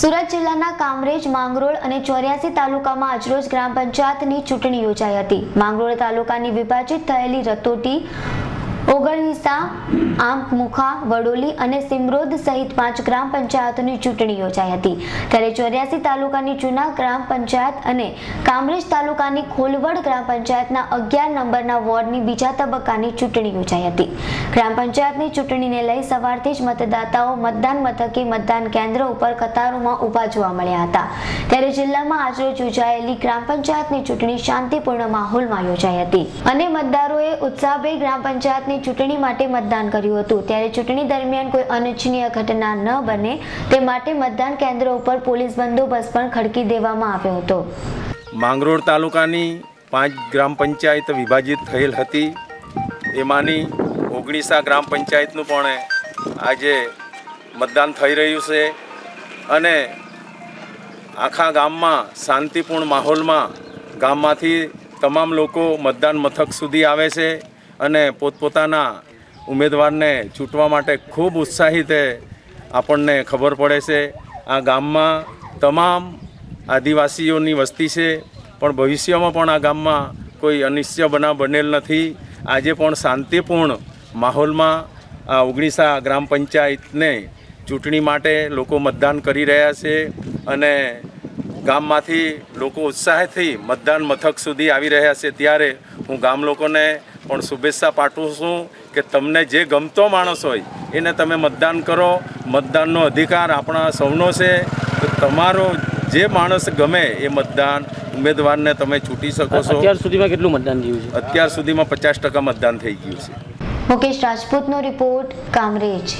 સુરત જિલ્લાના કામરેજ, માંગરોળ અને 84 તાલુકામાં આજરોજ ગ્રામ પંચાયતની ચૂંટણી યોજાઈ હતી। માંગરોળ તાલુકાની વિભાજિત થયેલી રતોટી, ઓગણવીસા, આંકમુખા, વડોલી અને સિમરોદ સહિત 5 ગ્રામ પંચાયતોની ચૂંટણી યોજાઈ હતી। ત્યારે 84 તાલુકાની જૂના ગ્રામ પંચાયત અને કામરેજ તાલુકાની ખોલવડ ગ્રામ પંચાયતના 11 નંબરના વોર્ડની બીજા તબક્કાની ચૂંટણી યોજાઈ હતી। ગ્રામ પંચાયતની ચૂંટણીને લઈ સવારથી જ મતદાતાઓ મતદાન મથકે મતદાન કેન્દ્ર ઉપર કતારોમાં ઊભા જોવા મળ્યા હતા। ત્યારે જિલ્લામાં આજરોજ યોજાયેલી ગ્રામ પંચાયતની ચૂંટણી શાંતિપૂર્ણ માહોલમાં યોજાઈ હતી અને મતદારોએ ઉત્સાહભેર ગ્રામ પંચાયતની ચૂંટણી માટે મતદાન કર્યું હતું। ત્યારે ચૂંટણી દરમિયાન કોઈ અનિચ્છનીય ઘટના ન બને તે માટે મતદાન કેન્દ્ર ઉપર પોલીસ બંદોબસ્ત પણ ખડકી દેવામાં આવ્યો હતો। માંગરોળ તાલુકાની 5 ગ્રામ પંચાયત વિભાજિત થયેલ હતી। એમાંની 19 ગ્રામ પંચાયતનું પણ આજે મતદાન થઈ રહ્યું છે અને આખા ગામમાં શાંતિપૂર્ણ માહોલમાં ગામમાંથી તમામ લોકો મતદાન મથક સુધી આવે છે અને પોતપોતાના ઉમેદવારને ચૂંટવા માટે ખૂબ ઉત્સાહિત આપણને ખબર પડે છે। આ ગામમાં તમામ આદિવાસીઓની વસ્તી છે, પણ ભવિષ્યમાં પણ આ ગામમાં કોઈ અનિશ્ચય બનાવ બનેલ નથી। આજે પણ શાંતિપૂર્ણ માહોલમાં આ 19 ગ્રામ પંચાયતને ચૂંટણી માટે લોકો મતદાન કરી રહ્યા છે અને ગામમાંથી લોકો ઉત્સાહથી મતદાન મથક સુધી આવી રહ્યા છે। ત્યારે હું ગામ લોકોને પણ શુભેચ્છા પાઠવું છું કે તમને જે ગમતો માણસ હોય એને તમે મતદાન કરો। મતદાનનો અધિકાર આપણા સૌનો છે, તો તમારો જે માણસ ગમે એ મતદાન ઉમેદવારને તમે ચૂંટી શકો છો। અત્યાર સુધીમાં કેટલું મતદાન થયું છે? અત્યાર સુધીમાં 50% મતદાન થઈ ગયું છે। મુકેશ રાજપૂતનો રિપોર્ટ, કામરેજ।